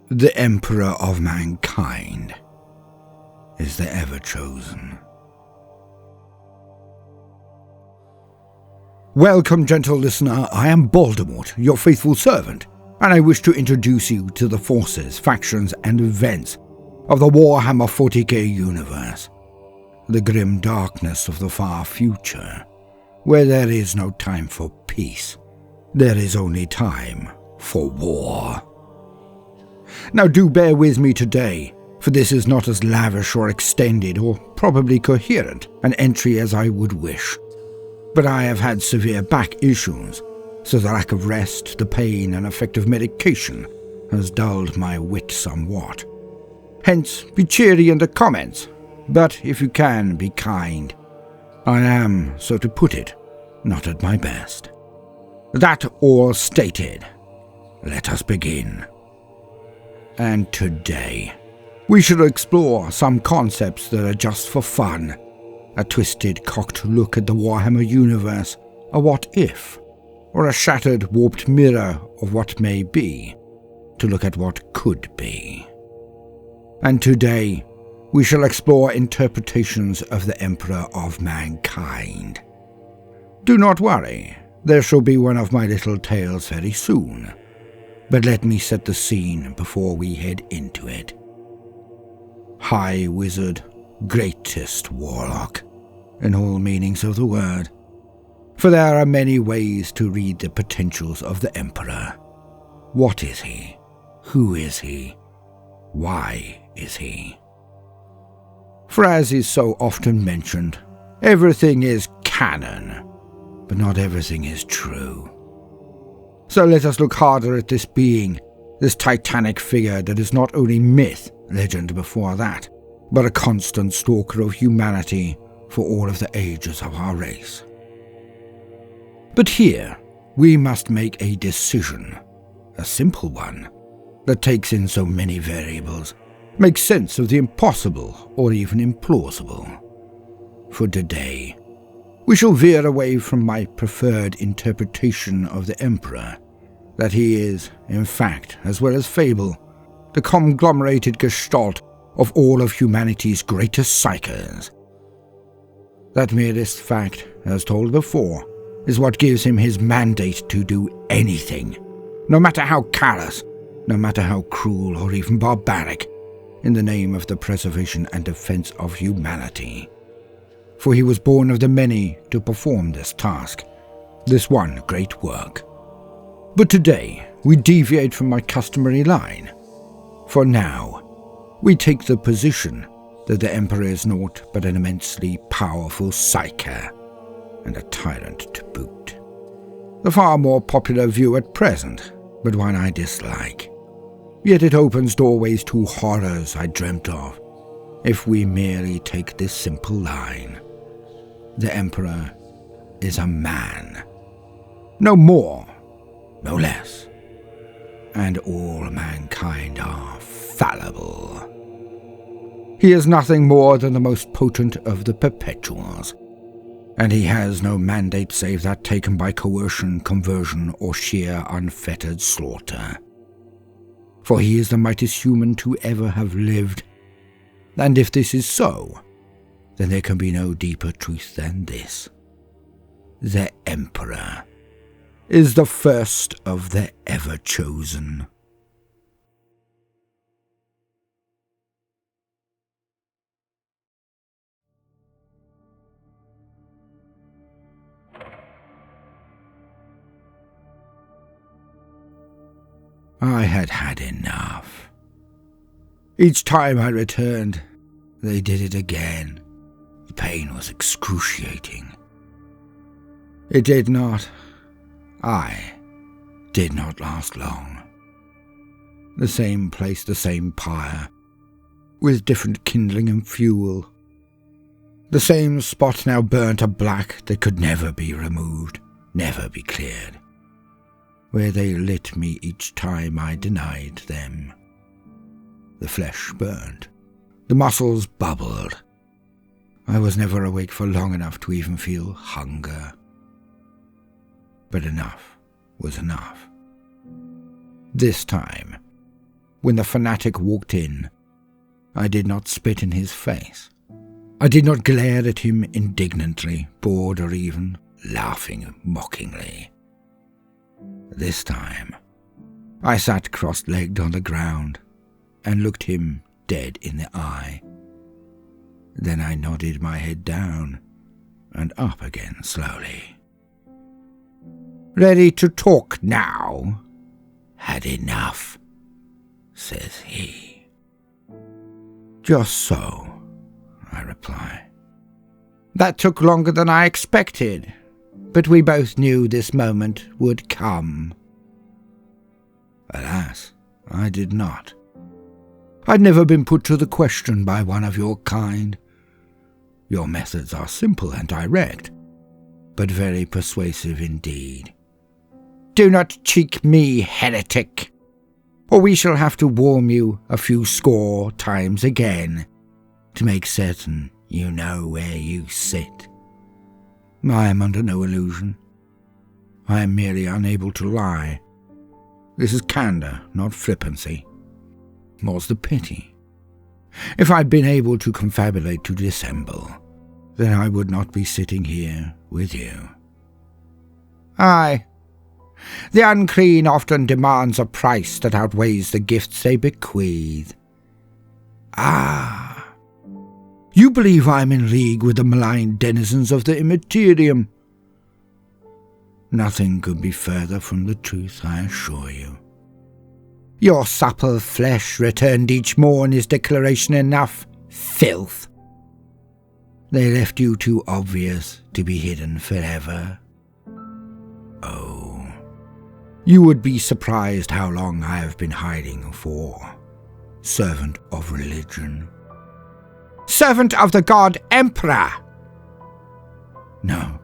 The Emperor of mankind is the Everchosen. Welcome, gentle listener. I am Baldermort, your faithful servant, and I wish to introduce you to the forces, factions, and events of the Warhammer 40k universe, the grim darkness of the far future, where there is no time for peace. There is only time for war. Now do bear with me today, for this is not as lavish or extended or probably coherent an entry as I would wish. But I have had severe back issues, so the lack of rest, the pain and effect of medication has dulled my wit somewhat. Hence, be cheery in the comments, but if you can, be kind. I am, so to put it, not at my best. That all stated, let us begin. And today, we shall explore some concepts that are just for fun, a twisted, cocked look at the Warhammer universe, a what-if, or a shattered, warped mirror of what may be, to look at what could be. And today, we shall explore interpretations of the Emperor of mankind. Do not worry, there shall be one of my little tales very soon. But let me set the scene before we head into it. High Wizard, greatest Warlock, in all meanings of the word. For there are many ways to read the potentials of the Emperor. What is he? Who is he? Why is he? For as is so often mentioned, everything is canon, but not everything is true. So let us look harder at this being, this titanic figure that is not only myth, legend before that, but a constant stalker of humanity for all of the ages of our race. But here, we must make a decision, a simple one, that takes in so many variables, makes sense of the impossible or even implausible. For today, we shall veer away from my preferred interpretation of the Emperor, that he is, in fact, as well as fable, the conglomerated gestalt of all of humanity's greatest psychers. That merest fact, as told before, is what gives him his mandate to do anything, no matter how callous, no matter how cruel or even barbaric, in the name of the preservation and defense of humanity. For he was born of the many to perform this task, this one great work. But today, we deviate from my customary line. For now, we take the position that the Emperor is naught but an immensely powerful psyker, and a tyrant to boot. The far more popular view at present, but one I dislike. Yet it opens doorways to horrors I dreamt of, if we merely take this simple line. The Emperor is a man. No more, no less. And all mankind are fallible. He is nothing more than the most potent of the perpetuals, and he has no mandate save that taken by coercion, conversion, or sheer unfettered slaughter. For he is the mightiest human to ever have lived, and if this is so, then there can be no deeper truth than this. The Emperor is the first of the Everchosen. I had had enough. Each time I returned, they did it again. The pain was excruciating. It did not last long. The same place, the same pyre, with different kindling and fuel. The same spot now burnt a black that could never be removed, never be cleared, where they lit me each time I denied them. The flesh burned, the muscles bubbled. I was never awake for long enough to even feel hunger. But enough was enough. This time, when the fanatic walked in. I did not spit in his face. I did not glare at him indignantly, bored, or even laughing mockingly. This time, I sat cross-legged on the ground and looked him dead in the eye. Then I nodded my head down and up again slowly. "Ready to talk now?" "Had enough," says he. "Just so," I reply. "That took longer than I expected, but we both knew this moment would come." Alas, I did not. I'd never been put to the question by one of your kind. Your methods are simple and direct, but very persuasive indeed. "Do not cheek me, heretic, or we shall have to warm you a few score times again to make certain you know where you sit. I am under no illusion. I am merely unable to lie. This is candour, not flippancy. More's the pity. If I'd been able to confabulate to dissemble, then I would not be sitting here with you." "Aye. The unclean often demands a price that outweighs the gifts they bequeath." "Ah. You believe I'm in league with the malign denizens of the immaterium." "Nothing could be further from the truth, I assure you." "Your supple flesh returned each morn is declaration enough, filth." "They left you too obvious to be hidden forever." "Oh, you would be surprised how long I have been hiding for. Servant of religion." "Servant of the god Emperor!" "No,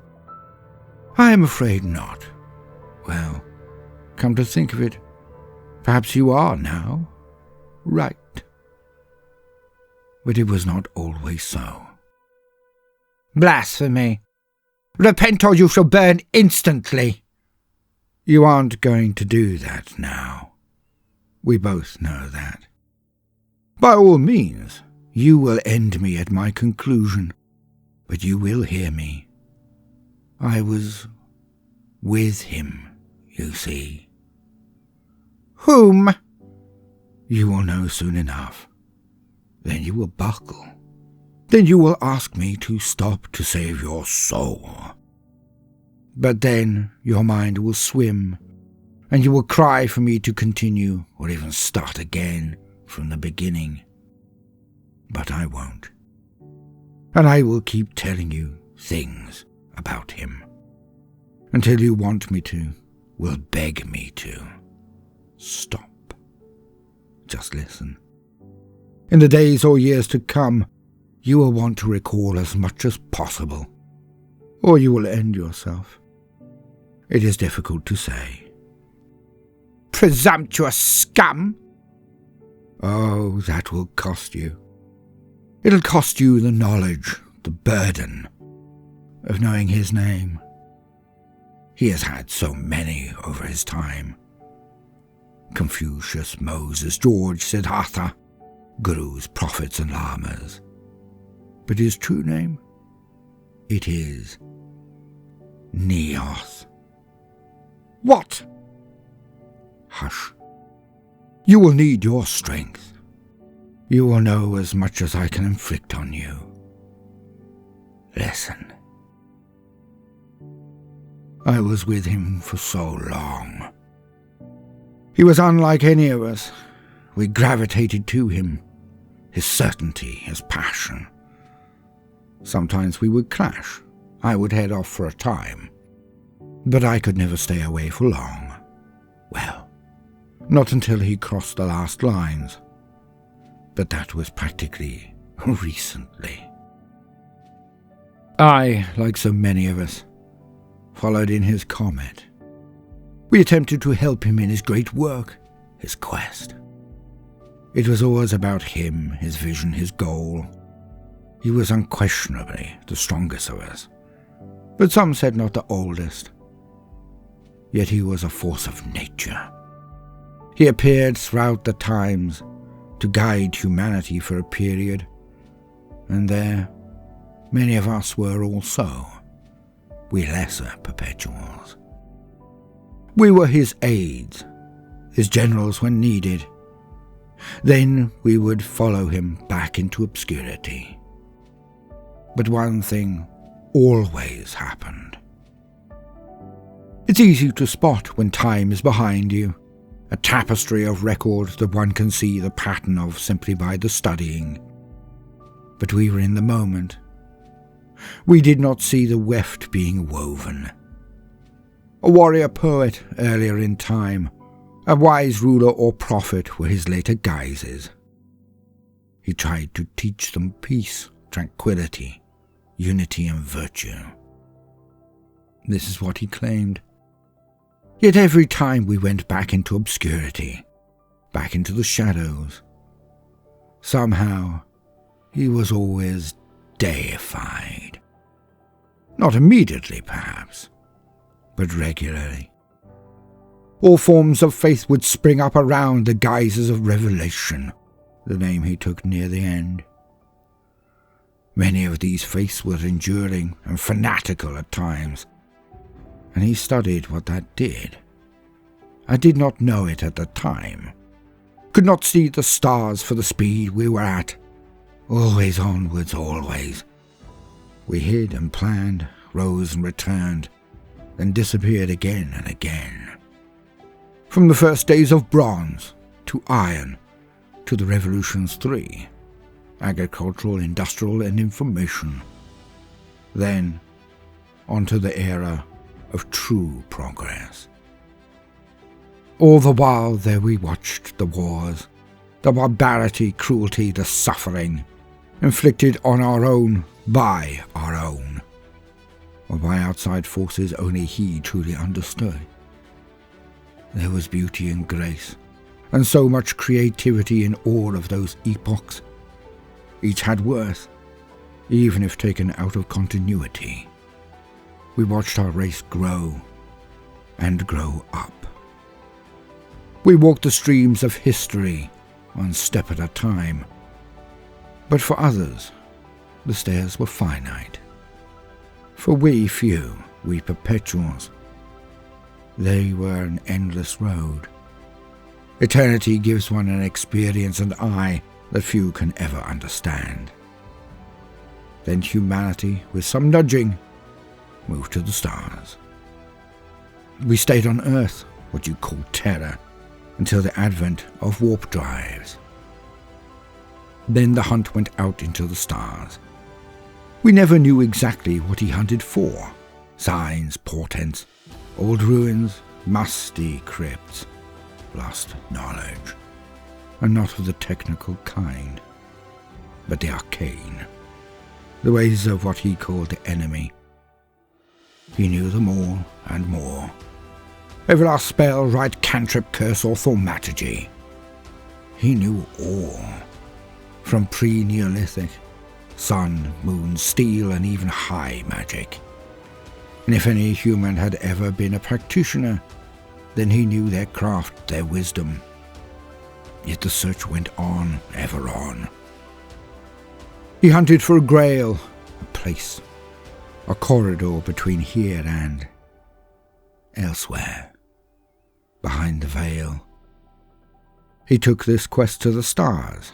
I am afraid not. Well, come to think of it, perhaps you are now. Right. But it was not always so." "Blasphemy! Repent or you shall burn instantly." "You aren't going to do that now. We both know that. By all means, you will end me at my conclusion, but you will hear me. I was with him, you see." "Whom?" "You will know soon enough. Then you will buckle. Then you will ask me to stop to save your soul. But then your mind will swim, and you will cry for me to continue or even start again from the beginning. But I won't. And I will keep telling you things about him, until you want me to, will beg me to. Stop. Just listen. In the days or years to come, you will want to recall as much as possible, or you will end yourself. It is difficult to say." "Presumptuous scum!" "Oh, that will cost you. It'll cost you the knowledge, the burden of knowing his name. He has had so many over his time. Confucius, Moses, George, Siddhartha, gurus, prophets, and lamas. But his true name? It is Neoth." "What?" "Hush. You will need your strength. You will know as much as I can inflict on you. Listen. I was with him for so long. He was unlike any of us. We gravitated to him, his certainty, his passion. Sometimes we would clash. I would head off for a time, but I could never stay away for long. Well, not until he crossed the last lines, but that was practically recently. I, like so many of us, followed in his comet. We attempted to help him in his great work, his quest. It was always about him, his vision, his goal. He was unquestionably the strongest of us, but some said not the oldest. Yet he was a force of nature. He appeared throughout the times to guide humanity for a period, and there many of us were also, we lesser perpetuals. We were his aides, his generals when needed. Then we would follow him back into obscurity. But one thing always happened. It's easy to spot when time is behind you, a tapestry of records that one can see the pattern of simply by the studying. But we were in the moment. We did not see the weft being woven. A warrior poet earlier in time, a wise ruler or prophet were his later guises. He tried to teach them peace, tranquility, unity and virtue. This is what he claimed. Yet every time we went back into obscurity, back into the shadows, somehow he was always deified. Not immediately, perhaps, but regularly. All forms of faith would spring up around the guises of revelation, the name he took near the end. Many of these faiths were enduring and fanatical at times, and he studied what that did. I did not know it at the time, could not see the stars for the speed we were at, always onwards, always. We hid and planned, rose and returned, then disappeared again and again. From the first days of bronze, to iron, to the revolutions 3, agricultural, industrial and information. Then, onto the era of true progress. All the while there we watched the wars, the barbarity, cruelty, the suffering, inflicted on our own, by our own, or by outside forces only he truly understood. There was beauty and grace, and so much creativity in all of those epochs. Each had worth, even if taken out of continuity. We watched our race grow and grow up. We walked the streams of history, one step at a time. But for others, the stairs were finite. For we few, we perpetuals, they were an endless road. Eternity gives one an experience and eye that few can ever understand. Then humanity, with some nudging, moved to the stars. We stayed on Earth, what you call terror, until the advent of warp drives. Then the hunt went out into the stars. We never knew exactly what he hunted for. Signs, portents, old ruins, musty crypts, lost knowledge, and not of the technical kind, but the arcane, the ways of what he called the enemy. He knew them all and more. Every last spell, rite, cantrip, curse, or thaumaturgy. He knew all, from pre-Neolithic, sun, moon, steel, and even high magic. And if any human had ever been a practitioner, then he knew their craft, their wisdom. Yet the search went on, ever on. He hunted for a grail, a place, a corridor between here and elsewhere, behind the veil. He took this quest to the stars,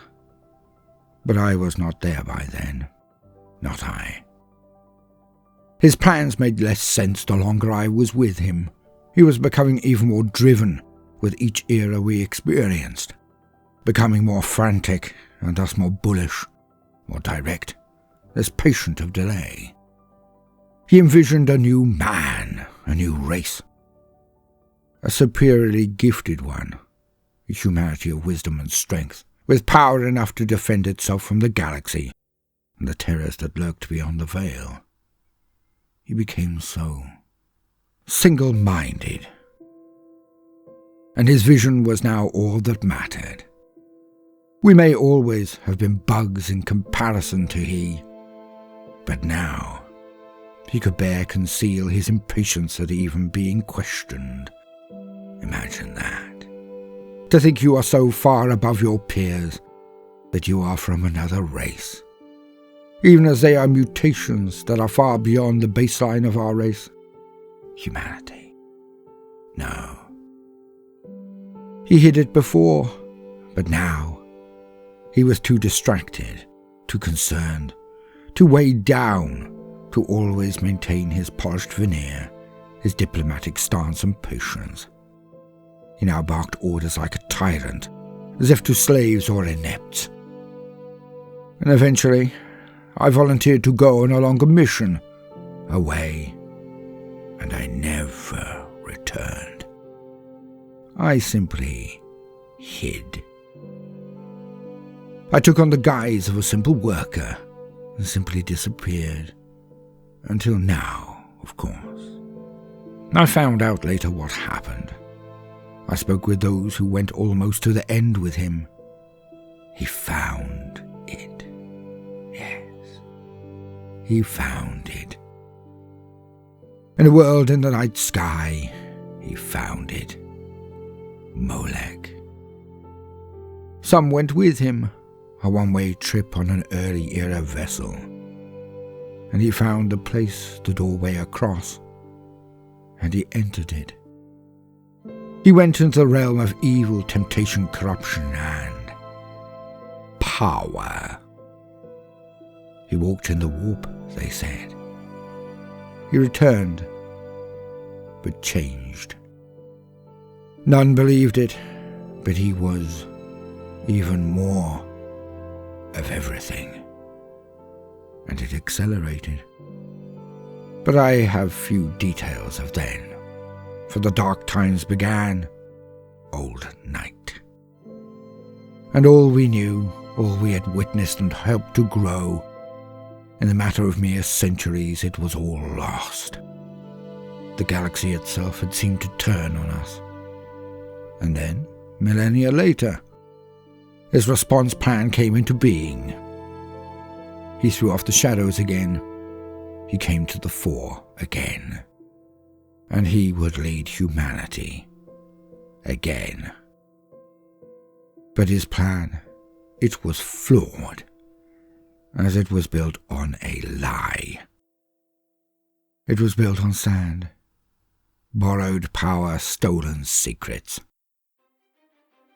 but I was not there by then, not I. His plans made less sense the longer I was with him. He was becoming even more driven with each era we experienced, becoming more frantic and thus more bullish, more direct, less patient of delay. He envisioned a new man, a new race, a superiorly gifted one, a humanity of wisdom and strength, with power enough to defend itself from the galaxy and the terrors that lurked beyond the veil. He became so single-minded, and his vision was now all that mattered. We may always have been bugs in comparison to he, but now he could bear conceal his impatience at even being questioned. Imagine that. to think you are so far above your peers that you are from another race, even as they are mutations that are far beyond the baseline of our race, humanity. No. He hid it before, but now he was too distracted, too concerned, too weighed down to always maintain his polished veneer, his diplomatic stance and patience. He now barked orders like a tyrant, as if to slaves or inepts. And eventually, I volunteered to go on a longer mission, away, and I never returned. I simply hid. I took on the guise of a simple worker and simply disappeared. Until now, of course. I found out later what happened. I spoke with those who went almost to the end with him. He found it. Yes. He found it. In a world in the night sky, he found it. Molech. Some went with him, a one-way trip on an early-era vessel. And he found the place, the doorway across, and he entered it. He went into the realm of evil, temptation, corruption, and power. He walked in the warp, they said. He returned, but changed. None believed it, but he was even more of everything. And it accelerated. But I have few details of then, for the dark times began, old night. And all we knew, all we had witnessed and helped to grow, in the matter of mere centuries it was all lost. The galaxy itself had seemed to turn on us. And then, millennia later, his response plan came into being. He threw off the shadows again. He came to the fore again. And he would lead humanity again. But his plan, it was flawed, as it was built on a lie. It was built on sand, borrowed power, stolen secrets.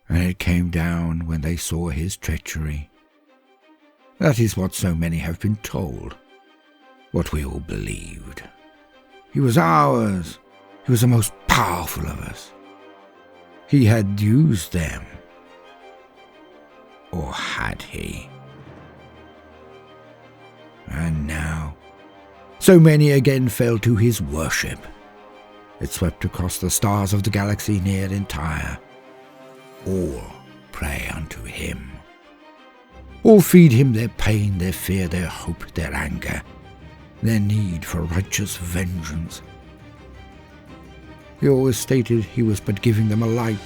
And it came down when they saw his treachery. That is what so many have been told, what we all believed. He was ours. He was the most powerful of us. He had used them. Or had he? And now, so many again fell to his worship. It swept across the stars of the galaxy near entire. All pray unto him. All feed him their pain, their fear, their hope, their anger, their need for righteous vengeance. He always stated he was but giving them a light,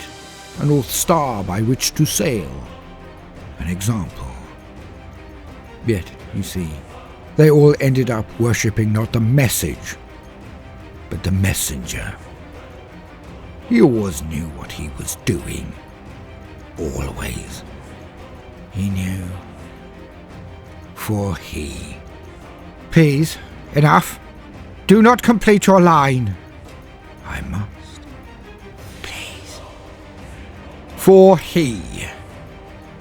a north star by which to sail, an example. Yet, you see, they all ended up worshipping not the message, but the messenger. He always knew what he was doing. Always. He knew. For he... Please, enough. Do not complete your line. I must. Please. For he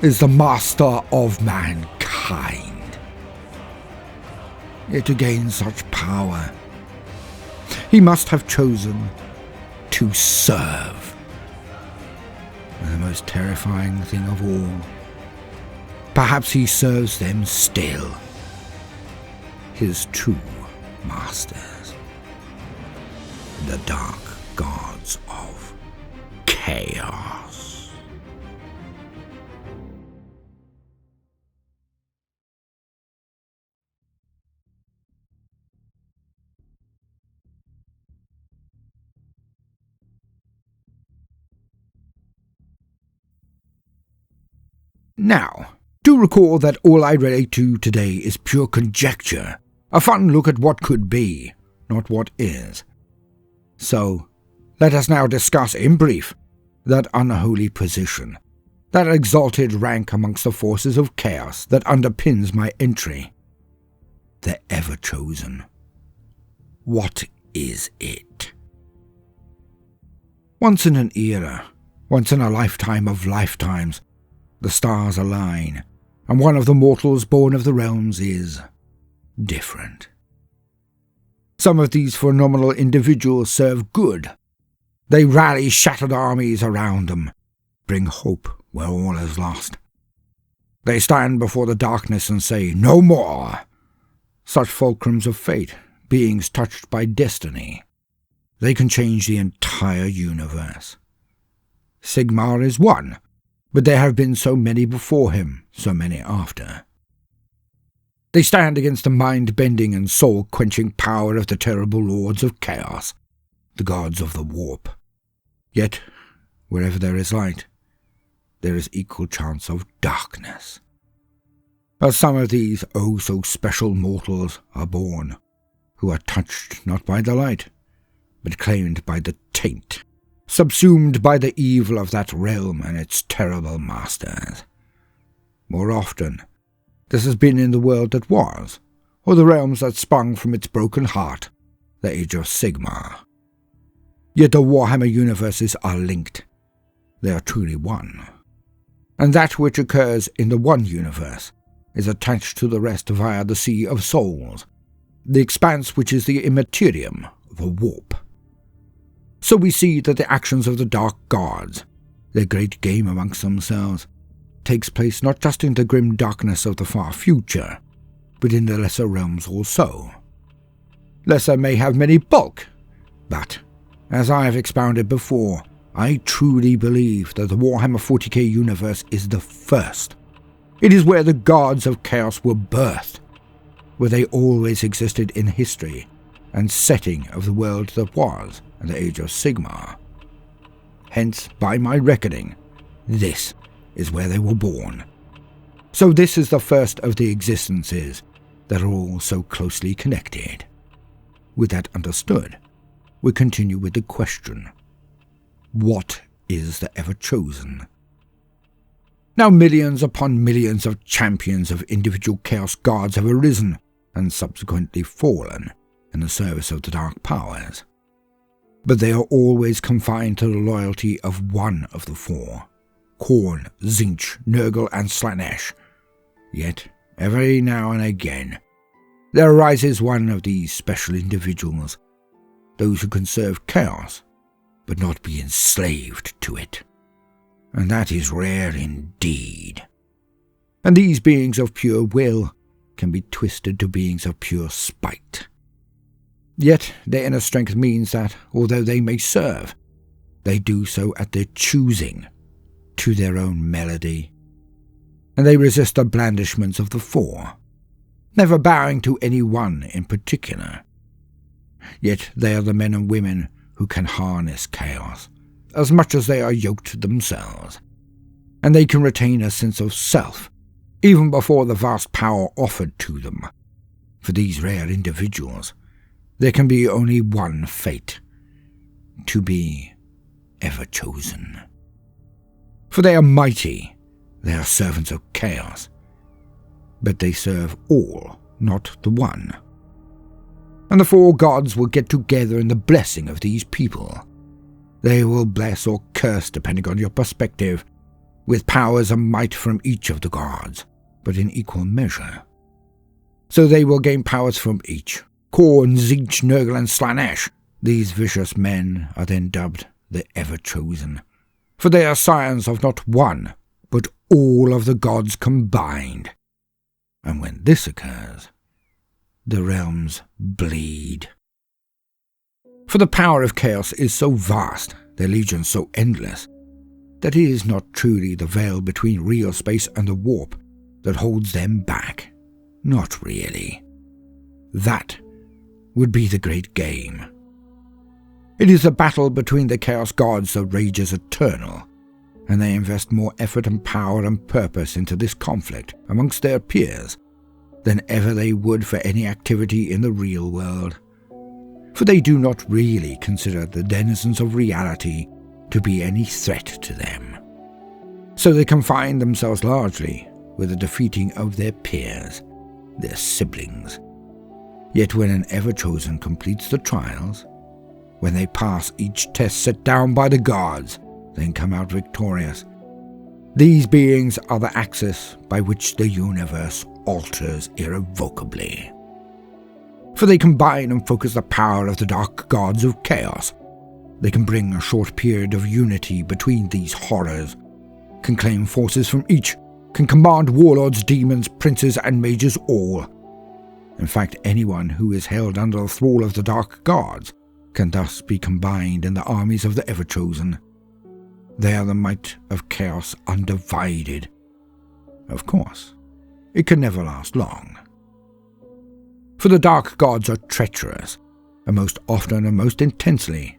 is the master of mankind. Yet to gain such power, he must have chosen to serve. And the most terrifying thing of all, perhaps he serves them still, his true masters, the dark gods of chaos. Now, do recall that all I relate to today is pure conjecture, a fun look at what could be, not what is. So, let us now discuss in brief that unholy position, that exalted rank amongst the forces of chaos that underpins my entry. The Everchosen. What is it? Once in an era, once in a lifetime of lifetimes, the stars align, and one of the mortals born of the realms is different. Some of these phenomenal individuals serve good. They rally shattered armies around them, bring hope where all is lost. They stand before the darkness and say, "No more!" Such fulcrums of fate, beings touched by destiny. They can change the entire universe. Sigmar is one, but there have been so many before him, so many after. They stand against the mind-bending and soul-quenching power of the terrible lords of chaos, the gods of the warp. Yet, wherever there is light, there is equal chance of darkness. As some of these oh-so-special mortals are born, who are touched not by the light, but claimed by the taint, subsumed by the evil of that realm and its terrible masters. More often, this has been in the world that was, or the realms that sprung from its broken heart, the Age of Sigmar. Yet the Warhammer universes are linked. They are truly one. And that which occurs in the one universe is attached to the rest via the Sea of Souls, the expanse which is the immaterium, the warp. So we see that the actions of the dark gods, their great game amongst themselves, takes place not just in the grim darkness of the far future, but in the lesser realms also. Lesser may have many bulk, but, as I have expounded before, I truly believe that the Warhammer 40k universe is the first. It is where the gods of chaos were birthed, where they always existed in history and setting of the world that was and the Age of Sigmar. Hence, by my reckoning, this is where they were born. So this is the first of the existences that are all so closely connected. With that understood, we continue with the question: what is the Everchosen? Now millions upon millions of champions of individual chaos gods have arisen and subsequently fallen in the service of the dark powers. But they are always confined to the loyalty of one of the four: Khorne, Tzeentch, Nurgle and Slaanesh. Yet, every now and again, there arises one of these special individuals, those who can serve chaos, but not be enslaved to it. And that is rare indeed. And these beings of pure will can be twisted to beings of pure spite. Yet their inner strength means that, although they may serve, they do so at their choosing, to their own melody. And they resist the blandishments of the four, never bowing to any one in particular. Yet they are the men and women who can harness chaos, as much as they are yoked themselves, and they can retain a sense of self, even before the vast power offered to them. For these rare individuals, there can be only one fate: to be Everchosen. For they are mighty, they are servants of chaos, but they serve all, not the one. And the four gods will get together in the blessing of these people. They will bless or curse, depending on your perspective, with powers and might from each of the gods, but in equal measure. So they will gain powers from each. Khorne, Tzeentch, Nurgle and Slaanesh. These vicious men are then dubbed the Everchosen, for they are scions of not one, but all of the gods combined. And when this occurs, the realms bleed. For the power of chaos is so vast, their legions so endless, that it is not truly the veil between real space and the warp that holds them back. Not really. That would be the great game. It is a battle between the chaos gods that rages eternal, and they invest more effort and power and purpose into this conflict amongst their peers than ever they would for any activity in the real world. For they do not really consider the denizens of reality to be any threat to them. So they confined themselves largely with the defeating of their peers, their siblings. Yet when an Everchosen completes the trials, when they pass each test set down by the gods, then come out victorious, these beings are the axis by which the universe alters irrevocably. For they combine and focus the power of the dark gods of chaos. They can bring a short period of unity between these horrors, can claim forces from each, can command warlords, demons, princes, and mages all. In fact, anyone who is held under the thrall of the dark gods can thus be combined in the armies of the Everchosen. They are the might of chaos undivided. Of course, it can never last long. For the dark gods are treacherous, and most often and most intensely,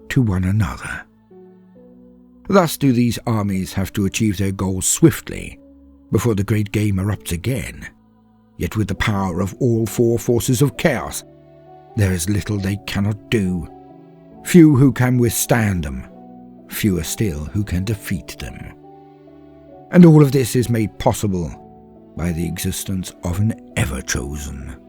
to one another. Thus do these armies have to achieve their goals swiftly, before the great game erupts again. Yet with the power of all four forces of chaos, there is little they cannot do. Few who can withstand them, fewer still who can defeat them. And all of this is made possible by the existence of an Everchosen.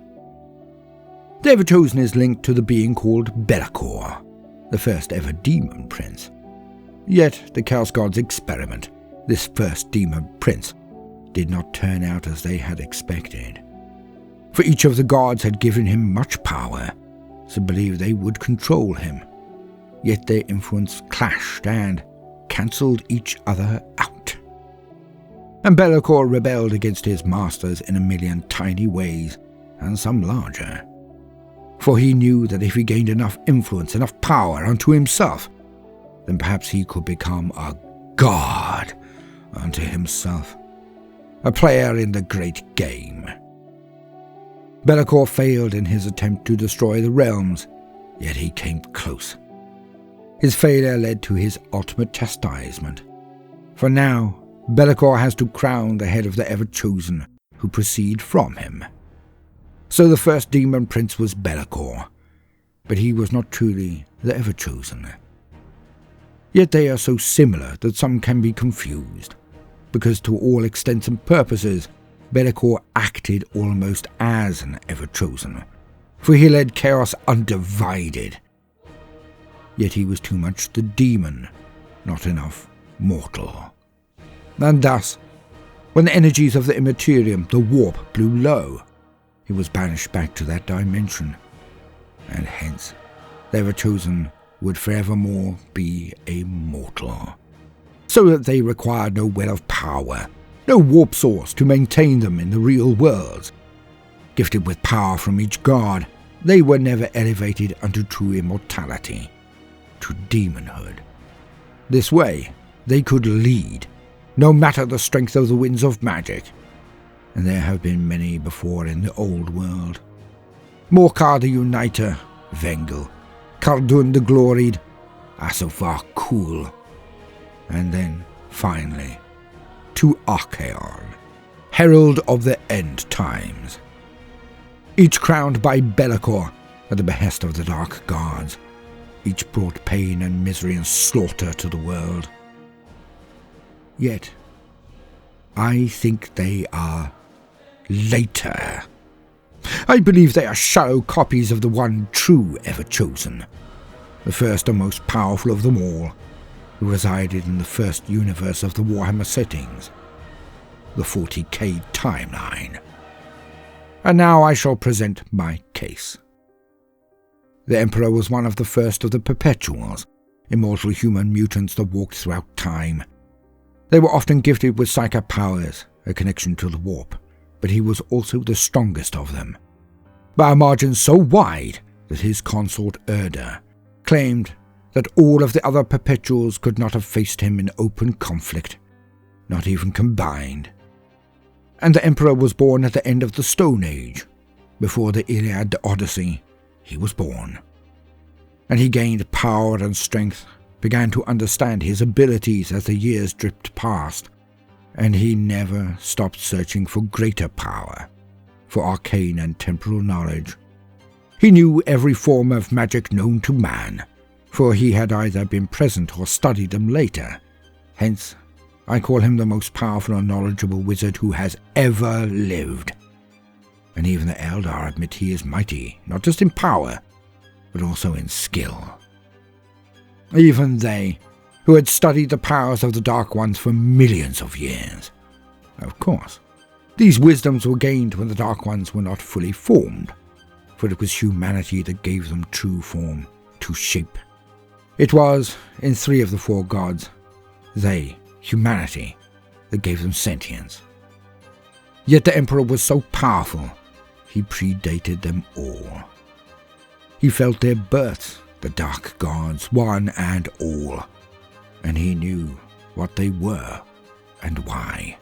The Everchosen is linked to the being called Baldermort, the first ever demon prince. Yet the Chaos Gods experiment. This first demon prince did not turn out as they had expected. For each of the gods had given him much power, so believed they would control him. Yet their influence clashed and cancelled each other out. And Baldermort rebelled against his masters in a million tiny ways, and some larger. For he knew that if he gained enough influence, enough power unto himself, then perhaps he could become a god unto himself, a player in the great game. Baldermort failed in his attempt to destroy the realms, yet he came close. His failure led to his ultimate chastisement. For now, Baldermort has to crown the head of the Everchosen who proceed from him. So the first demon prince was Baldermort, but he was not truly the Everchosen. Yet they are so similar that some can be confused, because to all intents and purposes, Baldermort acted almost as an Everchosen, for he led chaos undivided. Yet he was too much the demon, not enough mortal. And thus, when the energies of the immaterium, the warp, blew low, he was banished back to that dimension, and hence the Everchosen would forevermore be a mortal, so that they required no well of power, no warp source to maintain them in the real worlds. Gifted with power from each god, they were never elevated unto true immortality, to demonhood. This way, they could lead, no matter the strength of the winds of magic, and there have been many before in the old world. Morkar the Uniter, Vengel, Khardun the Gloried, Asofar Kul, and then, finally, to Archaon, herald of the end times. Each crowned by Baldermort at the behest of the dark gods, each brought pain and misery and slaughter to the world. Yet, I think they are later. I believe they are shallow copies of the one true Everchosen, the first and most powerful of them all, who resided in the first universe of the Warhammer settings, the 40k timeline. And now I shall present my case. The Emperor was one of the first of the Perpetuals, immortal human mutants that walked throughout time. They were often gifted with psychic powers, a connection to the warp, but he was also the strongest of them, by a margin so wide that his consort Erda claimed that all of the other Perpetuals could not have faced him in open conflict, not even combined. And the Emperor was born at the end of the Stone Age. Before the Iliad, the Odyssey, he was born. And he gained power and strength, began to understand his abilities as the years dripped past, and he never stopped searching for greater power, for arcane and temporal knowledge. He knew every form of magic known to man, for he had either been present or studied them later. Hence, I call him the most powerful and knowledgeable wizard who has ever lived. And even the Eldar admit he is mighty, not just in power, but also in skill. Even they, who had studied the powers of the Dark Ones for millions of years. Of course, these wisdoms were gained when the Dark Ones were not fully formed, for it was humanity that gave them true form, to shape. It was, in 3 of the 4 gods, they, humanity, that gave them sentience. Yet the Emperor was so powerful, he predated them all. He felt their births, the dark gods, one and all, and he knew what they were and why.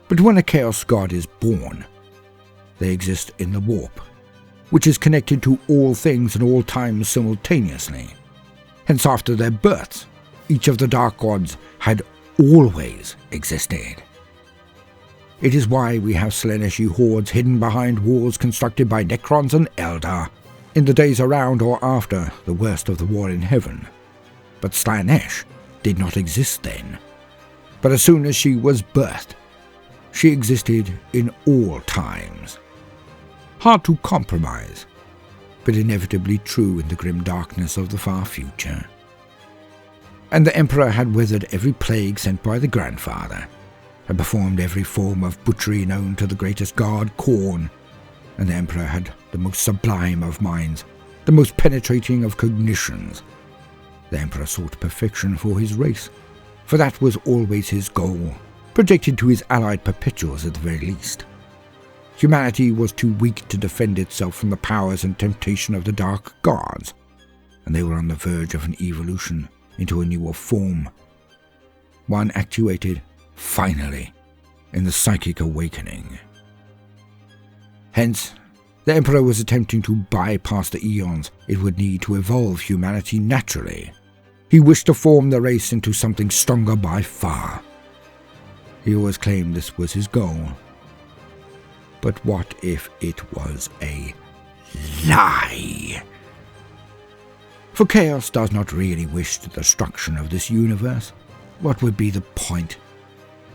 But when a Chaos God is born, they exist in the warp, which is connected to all things and all times simultaneously. Hence, after their births, each of the Dark Gods had always existed. It is why we have Slaaneshi hordes hidden behind walls constructed by Necrons and Eldar in the days around or after the worst of the war in heaven. But Slaanesh did not exist then. But as soon as she was birthed, she existed in all times. Hard to compromise, but inevitably true in the grim darkness of the far future. And the Emperor had weathered every plague sent by the Grandfather, had performed every form of butchery known to the greatest god, Khorne, and the Emperor had the most sublime of minds, the most penetrating of cognitions. The Emperor sought perfection for his race, for that was always his goal, projected to his allied perpetuals at the very least. Humanity was too weak to defend itself from the powers and temptation of the dark gods, and they were on the verge of an evolution into a newer form, one actuated, finally, in the psychic awakening. Hence, the Emperor was attempting to bypass the eons it would need to evolve humanity naturally. He wished to form the race into something stronger by far. He always claimed this was his goal. But what if it was a lie? For Chaos does not really wish the destruction of this universe. What would be the point?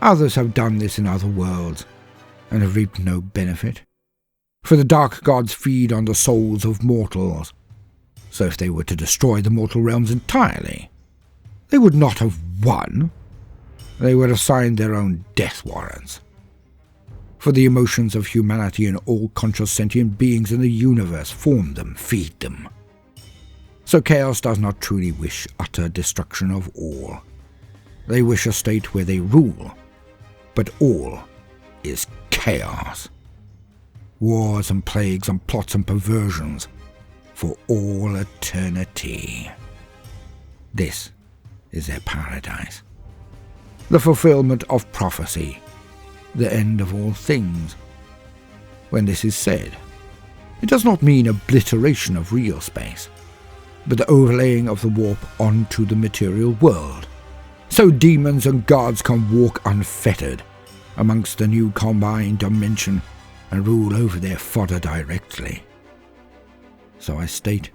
Others have done this in other worlds, and have reaped no benefit. For the dark gods feed on the souls of mortals, so if they were to destroy the mortal realms entirely, they would not have won. They would have signed their own death warrants. For the emotions of humanity and all conscious sentient beings in the universe form them, feed them. So Chaos does not truly wish utter destruction of all. They wish a state where they rule, but all is chaos. Wars and plagues and plots and perversions for all eternity. This is their paradise. The fulfillment of prophecy, the end of all things. When this is said, it does not mean obliteration of real space, but the overlaying of the warp onto the material world, so demons and gods can walk unfettered amongst the new combined dimension and rule over their fodder directly. So I state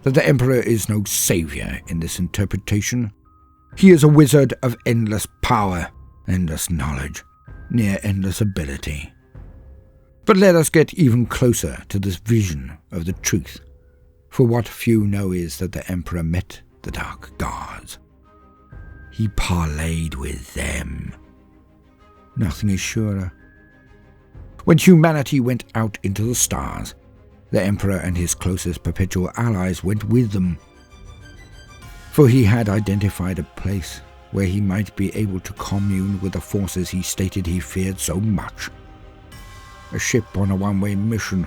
that the Emperor is no savior in this interpretation. He is a wizard of endless power, endless knowledge, near endless ability. But let us get even closer to this vision of the truth, for what few know is that the Emperor met the dark gods. He parleyed with them. Nothing is surer. When humanity went out into the stars, the Emperor and his closest perpetual allies went with them, for he had identified a place where he might be able to commune with the forces he stated he feared so much. A ship on a one-way mission,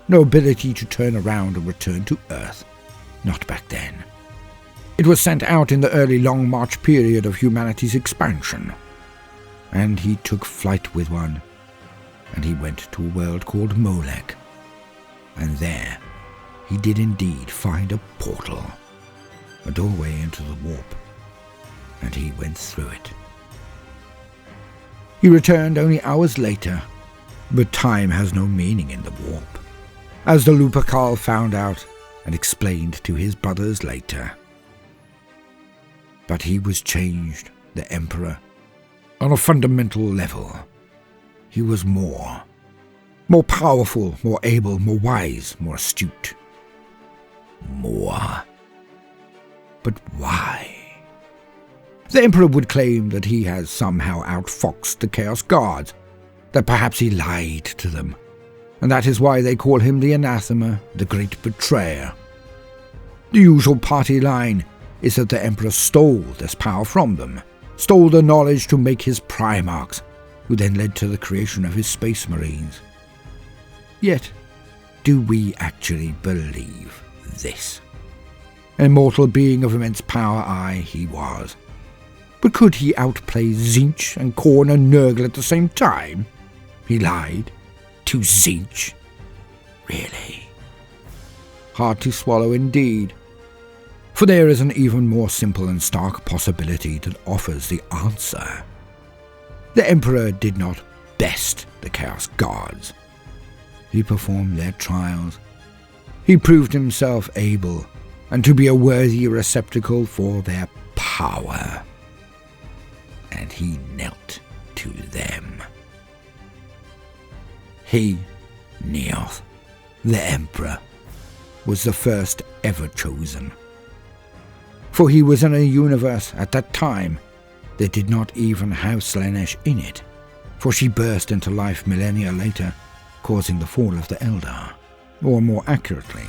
no ability to turn around and return to Earth. Not back then. It was sent out in the early Long March period of humanity's expansion, and he took flight with one, and he went to a world called Molech, and there he did indeed find a portal, a doorway into the warp, and he went through it. He returned only hours later, but time has no meaning in the warp, as the Lupercal found out and explained to his brothers later. But he was changed, the Emperor, on a fundamental level. He was more powerful, more able, more wise, more astute. More. But why? The Emperor would claim that he has somehow outfoxed the Chaos Guards, that perhaps he lied to them, and that is why they call him the Anathema, the Great Betrayer. The usual party line is that the Emperor stole this power from them, stole the knowledge to make his Primarchs, who then led to the creation of his Space Marines. Yet, do we actually believe this? An immortal being of immense power, aye, he was. But could he outplay Tzeentch and Khorne and Nurgle at the same time? He lied to Tzeentch? Really? Hard to swallow indeed. For there is an even more simple and stark possibility that offers the answer. The Emperor did not best the Chaos Guards. He performed their trials. He proved himself able and to be a worthy receptacle for their power. And he knelt to them. He, Neoth, the Emperor, was the first Everchosen. For he was in a universe at that time that did not even have Slaanesh in it, for she burst into life millennia later, causing the fall of the Eldar, or more accurately,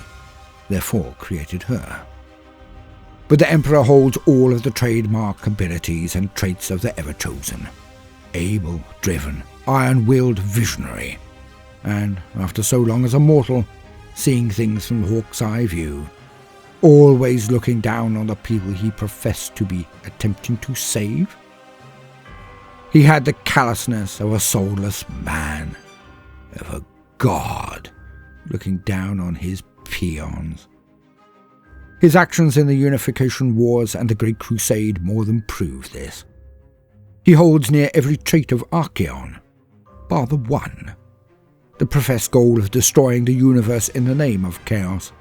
their fall created her. But the Emperor holds all of the trademark abilities and traits of the Everchosen. Able, driven, iron-willed visionary, and, after so long as a mortal, seeing things from hawk's eye view, always looking down on the people he professed to be attempting to save. He had the callousness of a soulless man, of a god, looking down on his peons. His actions in the Unification Wars and the Great Crusade more than prove this. He holds near every trait of Archaon, bar the one, the professed goal of destroying the universe in the name of chaos.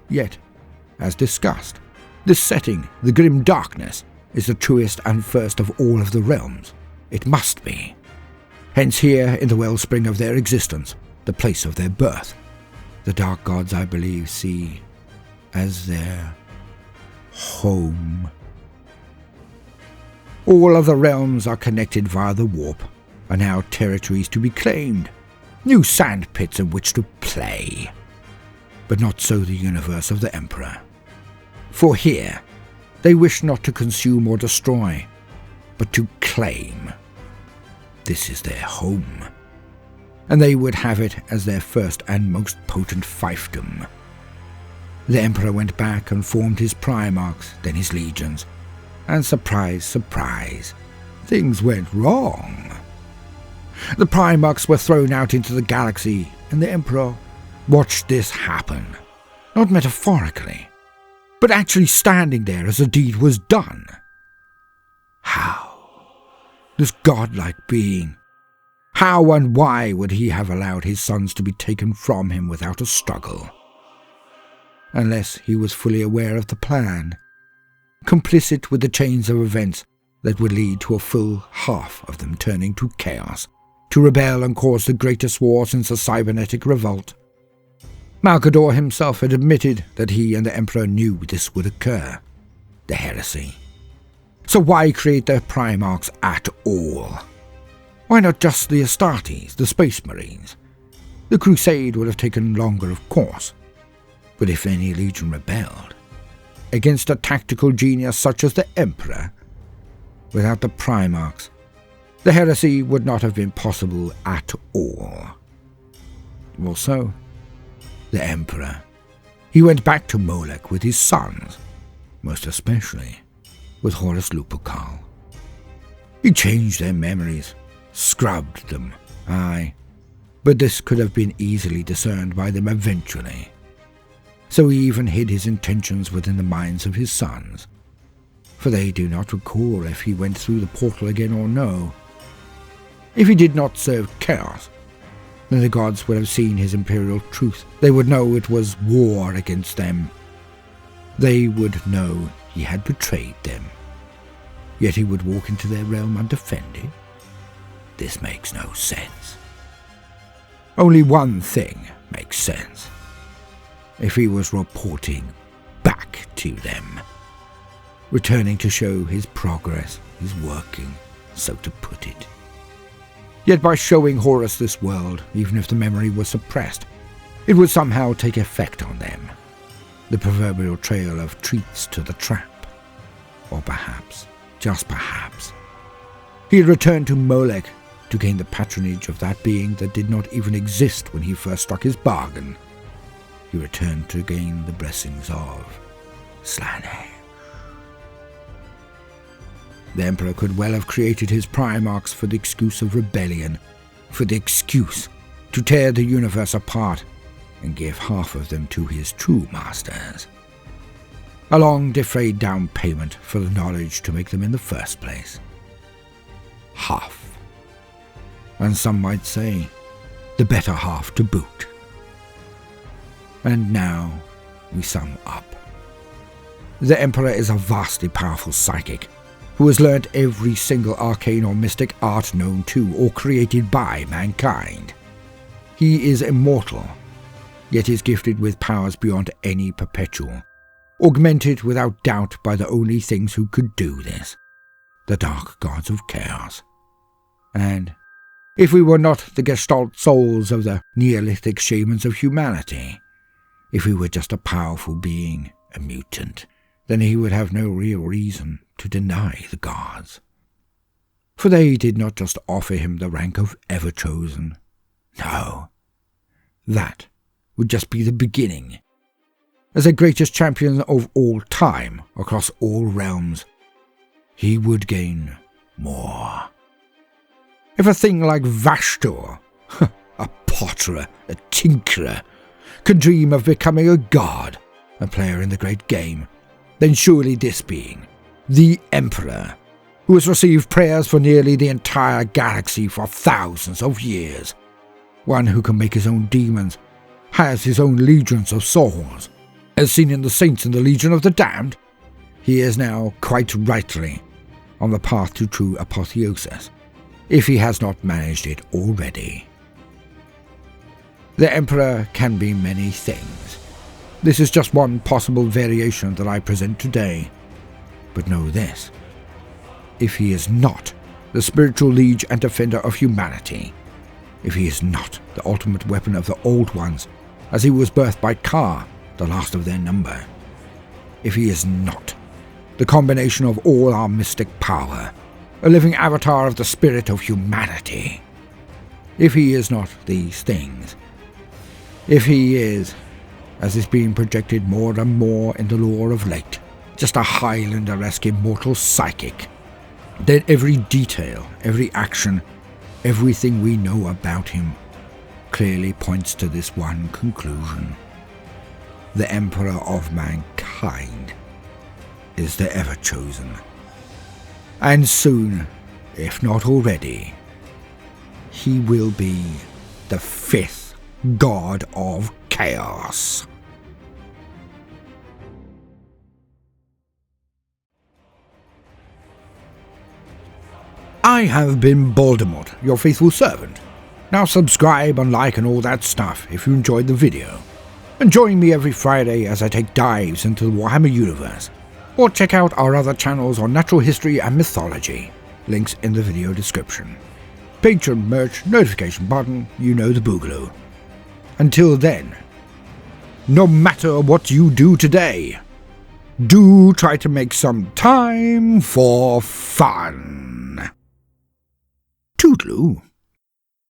Yet, as discussed, this setting, the grim darkness, is the truest and first of all of the realms. It must be. Hence here, in the wellspring of their existence, the place of their birth, the dark gods, I believe, see as their home. All other realms are connected via the warp, are now territories to be claimed, new sandpits in which to play. But not so the universe of the Emperor. For here, they wish not to consume or destroy, but to claim. This is their home, and they would have it as their first and most potent fiefdom. The Emperor went back and formed his Primarchs, then his legions, and surprise, surprise, things went wrong. The Primarchs were thrown out into the galaxy, and the Emperor watched this happen, not metaphorically, but actually standing there as the deed was done. How? This godlike being, how and why would he have allowed his sons to be taken from him without a struggle? Unless he was fully aware of the plan, complicit with the chains of events that would lead to a full half of them turning to chaos, to rebel and cause the greatest war since the cybernetic revolt. Malcador himself had admitted that he and the Emperor knew this would occur, the heresy. So why create their Primarchs at all? Why not just the Astartes, the Space Marines? The Crusade would have taken longer, of course, but if any legion rebelled against a tactical genius such as the Emperor, without the Primarchs, the heresy would not have been possible at all. Also, the Emperor, he went back to Molech with his sons, most especially with Horus Lupercal. He changed their memories, scrubbed them, aye, but this could have been easily discerned by them eventually. So he even hid his intentions within the minds of his sons, for they do not recall if he went through the portal again or no. If he did not serve chaos, then the gods would have seen his imperial truth. They would know it was war against them. They would know he had betrayed them. Yet he would walk into their realm undefended? This makes no sense. Only one thing makes sense. If he was reporting back to them, returning to show his progress is working, so to put it. Yet by showing Horus this world, even if the memory was suppressed, it would somehow take effect on them. The proverbial trail of treats to the trap. Or perhaps, just perhaps, he had returned to Molech to gain the patronage of that being that did not even exist when he first struck his bargain. He returned to gain the blessings of Slanesh. The Emperor could well have created his Primarchs for the excuse of rebellion, for the excuse to tear the universe apart and give half of them to his true masters. A long defrayed down payment for the knowledge to make them in the first place. Half. And some might say, the better half to boot. And now we sum up. The Emperor is a vastly powerful psychic who has learnt every single arcane or mystic art known to or created by mankind. He is immortal, yet is gifted with powers beyond any perpetual, augmented without doubt by the only things who could do this, the dark gods of chaos. And if we were not the gestalt souls of the Neolithic shamans of humanity, if he were just a powerful being, a mutant, then he would have no real reason to deny the gods. For they did not just offer him the rank of Everchosen. No, that would just be the beginning. As the greatest champion of all time, across all realms, he would gain more. If a thing like Vashtor, a potterer, a tinkerer, could dream of becoming a god, a player in the great game, then surely this being, the Emperor, who has received prayers for nearly the entire galaxy for thousands of years, one who can make his own demons, has his own legions of souls, as seen in the saints in the Legion of the Damned, he is now quite rightly on the path to true apotheosis, if he has not managed it already. The Emperor can be many things. This is just one possible variation that I present today. But know this: if he is not the spiritual liege and defender of humanity, if he is not the ultimate weapon of the Old Ones, as he was birthed by Ka, the last of their number, if he is not the combination of all our mystic power, a living avatar of the spirit of humanity, if he is not these things, if he is, as is being projected more and more in the lore of late, just a Highlander-esque immortal psychic, then every detail, every action, everything we know about him clearly points to this one conclusion. The Emperor of mankind is the Everchosen. And soon, if not already, he will be the fifth god of chaos. I have been Baldermort, your faithful servant. Now subscribe and like and all that stuff if you enjoyed the video. And join me every Friday as I take dives into the Warhammer universe. Or check out our other channels on natural history and mythology. Links in the video description. Patreon, merch, notification button, you know the boogaloo. Until then, no matter what you do today, do try to make some time for fun. Toodaloo.